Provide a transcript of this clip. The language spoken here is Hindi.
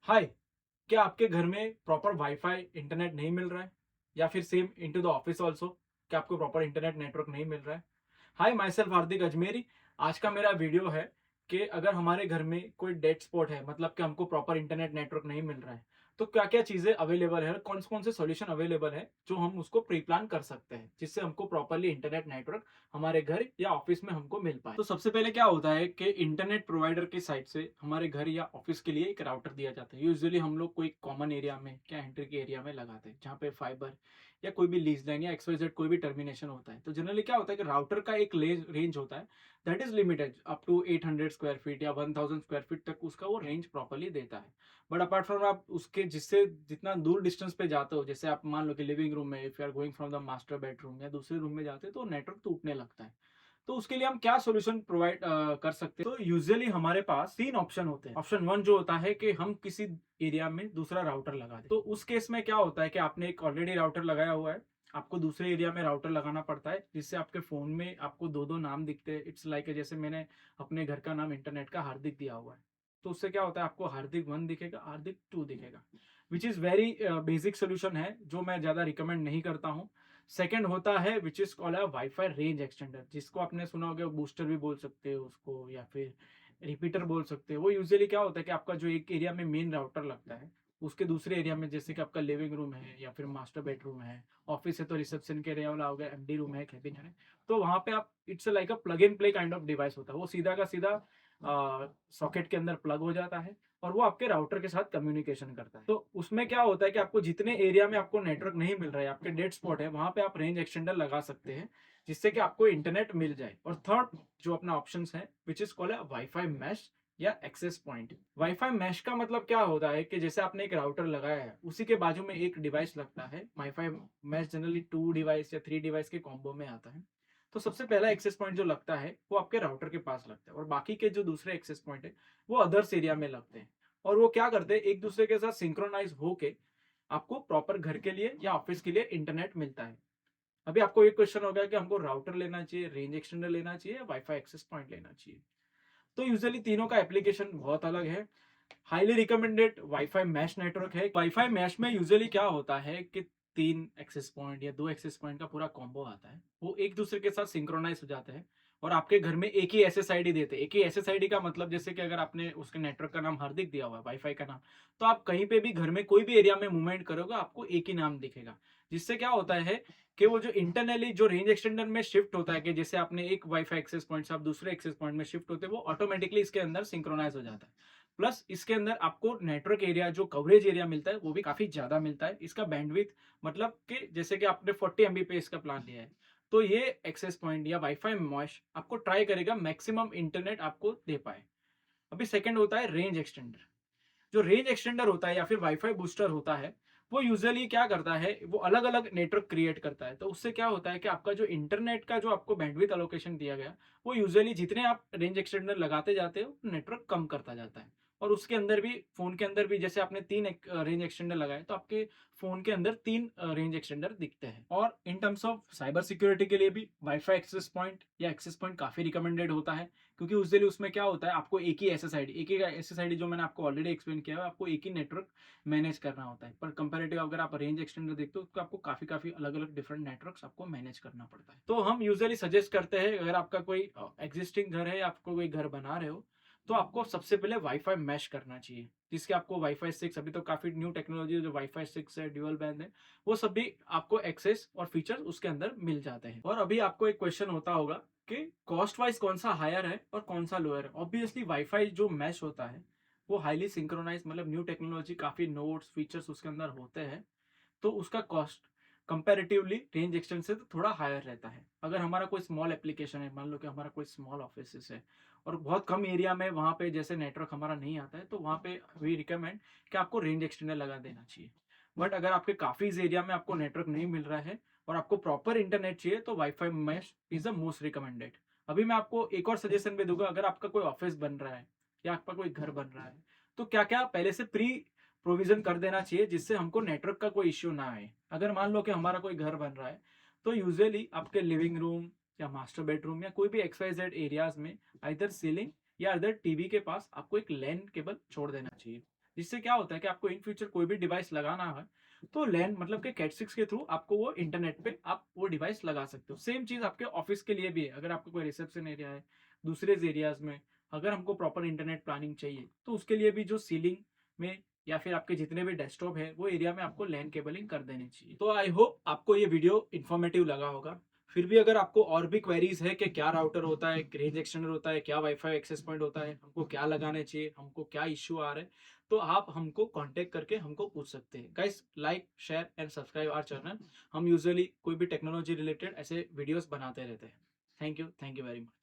हाय, क्या आपके घर में प्रॉपर वाईफाई इंटरनेट नहीं मिल रहा है? या फिर same into the office also, क्या आपको प्रॉपर इंटरनेट नेटवर्क नहीं मिल रहा है? हाय, माई सेल्फ हार्दिक अजमेरी। आज का मेरा वीडियो है कि अगर हमारे घर में कोई डेड स्पॉट है, मतलब कि हमको प्रॉपर इंटरनेट नेटवर्क नहीं मिल रहा है, तो क्या क्या चीजें अवेलेबल है, कौन कौन से सॉल्यूशन अवेलेबल है जो हम उसको प्री प्लान कर सकते हैं, जिससे हमको प्रॉपरली इंटरनेट नेटवर्क हमारे घर या ऑफिस में हमको मिल पाए। तो सबसे पहले क्या होता है कि इंटरनेट प्रोवाइडर की साइड से हमारे घर या ऑफिस के लिए एक राउटर दिया जाता है। यूजुअली हम लोग कोई कॉमन एरिया में या एंट्री के एरिया में लगाते हैं, जहाँ पे फाइबर या कोई भी लीज लाइन या एक्सवाइजेड कोई भी टर्मिनेशन होता है। तो जनरली क्या होता है कि राउटर का एक रेंज होता है, that is limited up to 800 square feet या 1000 स्क्वायर फीट तक उसका वो रेंज प्रॉपरली देता है। बट अपार्ट फ्रॉम आप उसके जिससे जितना दूर डिस्टेंस पे जाते हो, जैसे आप मान लो कि लिविंग रूम में, if you are going from the master bedroom या दूसरे रूम में जाते हैं, तो नेटवर्क टूटने लगता है। तो उसके लिए हम क्या सॉल्यूशन प्रोवाइड कर सकते हैं? तो यूजुअली हमारे पास तीन ऑप्शन होते हैं। ऑप्शन वन जो होता है कि हम किसी एरिया में दूसरा राउटर लगा दें। तो उस केस में क्या होता है कि आपने एक ऑलरेडी राउटर लगाया हुआ है, आपको दूसरे एरिया में राउटर लगाना पड़ता है, जिससे आपके फोन में आपको दो दो नाम दिखते हैं। इट्स लाइक जैसे मैंने अपने घर का नाम इंटरनेट का हार्दिक दिया हुआ है, तो उससे क्या होता है, आपको हार्दिक वन दिखेगा, हार्दिक टू दिखेगा, which is very basic solution है, जो मैं ज्यादा रिकमेंड नहीं करता हूँ। सेकंड होता है which is called wifi range extender, जिसको आपने सुना होगा, बूस्टर भी बोल सकते हो उसको, या फिर रिपीटर बोल सकते हो। वो यूजुअली क्या होता है कि आपका जो एक एरिया में मेन राउटर लगता है, उसके दूसरे एरिया में, जैसे कि आपका लिविंग रूम है या फिर मास्टर बेडरूम है, ऑफिस है तो रिसेप्शन के एरिया वाला हो गया, एमडी रूम है, कैबिन है, तो वहां पे आप, it's like a plug in play kind of device होता है। वो सीधा का सीधा सॉकेट के अंदर प्लग हो जाता है और वो आपके राउटर के साथ कम्युनिकेशन करता है। तो उसमें क्या होता है कि आपको जितने एरिया में आपको नेटवर्क नहीं मिल रहा है, आपके डेड स्पॉट है, वहां पे आप रेंज एक्सटेंडर लगा सकते हैं, जिससे कि आपको इंटरनेट मिल जाए। और थर्ड जो अपना ऑप्शन है, which is called wifi mesh या एक्सेस पॉइंट। वाईफाई मैश का मतलब क्या होता है कि जैसे आपने एक राउटर लगाया है, उसी के बाजू में एक डिवाइस लगता है। वाईफाई मैश जनरली 2 डिवाइस या 3 डिवाइस के कॉम्बो में आता है। तो सबसे पहला एक्सेस पॉइंट जो लगता है वो आपके राउटर के पास लगता है, और बाकी के जो दूसरे एक्सेस पॉइंट है वो अदर्स एरिया में लगते हैं। और वो क्या करते हैं, एक दूसरे के साथ सिंक्रोनाइज होके आपको प्रॉपर घर के लिए या ऑफिस के लिए इंटरनेट मिलता है। अभी आपको एक क्वेश्चन हो गया कि हमको राउटर लेना चाहिए, रेंज एक्सटेंडर लेना चाहिए, या वाईफाई एक्सेस पॉइंट लेना चाहिए। तो यूजुअली तीनों का एप्लीकेशन बहुत अलग है। Highly recommended wifi mesh network है। वाईफाई मैश में यूजुअली क्या होता है कि 3 एक्सेस पॉइंट या 2 एक्सेस पॉइंट का पूरा कॉम्बो आता है, वो एक दूसरे के साथ सिंक्रोनाइज हो जाते हैं और आपके घर में एक ही एसएसआईडी देते हैं। एक ही एसएसआईडी का मतलब, जैसे कि अगर आपने उसके नेटवर्क का नाम हार्दिक दिया हुआ है, वाईफाई का नाम, तो आप कहीं पे भी घर में कोई भी एरिया में मूवमेंट करोगे, आपको एक ही नाम दिखेगा। जिससे क्या होता है कि वो जो इंटरनली जो रेंज एक्सटेंडर में शिफ्ट होता है, कि जैसे आपने एक वाईफाई एक्सेस पॉइंट से आप दूसरे एक्सेस पॉइंट में शिफ्ट होते हैं, वो ऑटोमेटिकली इसके अंदर सिंक्रोनाइज हो जाता है। प्लस इसके अंदर आपको नेटवर्क एरिया, जो कवरेज एरिया मिलता है, वो भी काफी ज्यादा मिलता है। इसका बैंडविड्थ, मतलब कि जैसे कि आपने 40 MB का प्लान लिया है, तो ये एक्सेस पॉइंट या वाईफाई मैश आपको ट्राई करेगा मैक्सिमम इंटरनेट आपको दे पाए। अभी सेकंड होता है रेंज एक्सटेंडर। जो रेंज एक्सटेंडर होता है या फिर वाईफाई बूस्टर होता है, वो यूजुअली क्या करता है, वो अलग अलग नेटवर्क क्रिएट करता है। तो उससे क्या होता है कि आपका जो इंटरनेट का जो आपको बैंडविड्थ एलोकेशन दिया गया, वो यूजुअली जितने आप रेंज एक्सटेंडर लगाते जाते हो, नेटवर्क कम करता जाता है। और उसके अंदर भी, फोन के अंदर भी, जैसे आपने तीन रेंज एक्सटेंडर लगाए, तो आपके फोन के अंदर तीन रेंज एक्सटेंडर दिखते हैं। और in terms of cyber security के लिए भी वाईफाई एक्सेस पॉइंट या एक्सेस पॉइंट काफी रिकमेंडेड होता है, क्योंकि उस उसमें क्या होता है, आपको एक ही एसएसआईडी, एक ही एसएसआईडी, जो मैंने आपको ऑलरेडी एक्सप्लेन किया है, आपको एक ही नेटवर्क मैनेज करना होता है। पर कंपैरेटिव अगर आप रेंज एक्सटेंडर देखते हो, तो आपको काफी काफी अलग अलग डिफरेंट नेटवर्क्स आपको मैनेज करना पड़ता है। तो हम यूजुअली सजेस्ट करते हैं, अगर आपका कोई एग्जिस्टिंग घर है या आपको कोई घर बना रहे हो, तो आपको सबसे पहले वाईफाई मैश करना चाहिए, जिसके आपको वाईफाई 6, अभी तो काफी न्यू टेक्नोलॉजी, जो वाईफाई 6 है, ड्यूअल बैंड है, वो सब भी आपको एक्सेस और फीचर उसके अंदर मिल जाते हैं। और अभी आपको एक क्वेश्चन होता होगा कि कॉस्ट वाइज कौन सा हायर है और कौन सा लोअर है। ऑब्वियसली वाईफाई जो मैश होता है, वो हाईली सिंक्रोनाइज, मतलब न्यू टेक्नोलॉजी, काफी नोड्स फीचर्स उसके अंदर होते हैं, तो उसका कॉस्ट कंपैरेटिवली रेंज एक्सटेंड से तो थोड़ा हायर रहता है। अगर हमारा कोई स्मॉल एप्लीकेशन है, मान लो कि हमारा कोई स्मॉल ऑफिस है और बहुत कम एरिया में वहां पे जैसे नेटवर्क हमारा नहीं आता है, तो वहां पे वी रिकमेंड कि आपको रेंज एक्सटेंडर लगा देना चाहिए। बट अगर आपके काफी एरिया में आपको नेटवर्क नहीं मिल रहा है और आपको प्रॉपर इंटरनेट चाहिए, तो wifi mesh is the most recommended. अभी मैं आपको एक और सजेशन भी दूंगा, अगर आपका कोई ऑफिस बन रहा है या आपका कोई घर बन रहा है, तो क्या क्या पहले से प्री प्रोविजन कर देना चाहिए, जिससे हमको नेटवर्क का कोई इश्यू ना आए। अगर मान लो कि हमारा कोई घर बन रहा है, तो यूजुअली आपके लिविंग रूम या मास्टर बेडरूम या कोई भी XYZ एरियाज में इधर सीलिंग या इधर टीवी के पास आपको एक लैन केबल छोड़ देना चाहिए, जिससे क्या होता है कि आपको इन फ्यूचर कोई भी डिवाइस लगाना है तो लैन मतलब कि कैट 6 के थ्रू आपको वो इंटरनेट पे आप वो डिवाइस लगा सकते हो। सेम चीज आपके ऑफिस के लिए भी है। अगर आपका कोई रिसेप्शन एरिया है, दूसरे एरियाज में अगर हमको प्रॉपर इंटरनेट प्लानिंग चाहिए तो उसके लिए भी जो सीलिंग में या फिर आपके जितने भी डेस्कटॉप है वो एरिया में आपको लैन केबलिंग कर देनी चाहिए। तो आई होप आपको ये वीडियो इन्फॉर्मेटिव लगा होगा। फिर भी अगर आपको और भी क्वेरीज है कि क्या राउटर होता है, रेंज एक्सटेंडर होता है, क्या वाईफाई एक्सेस पॉइंट होता है, हमको क्या लगाने चाहिए, हमको क्या इश्यू आ रहा है, तो आप हमको कांटेक्ट करके हमको पूछ सकते हैं। Guys like share and subscribe our channel. हम यूजुअली कोई भी टेक्नोलॉजी रिलेटेड ऐसे वीडियोस बनाते रहते हैं। Thank you very much.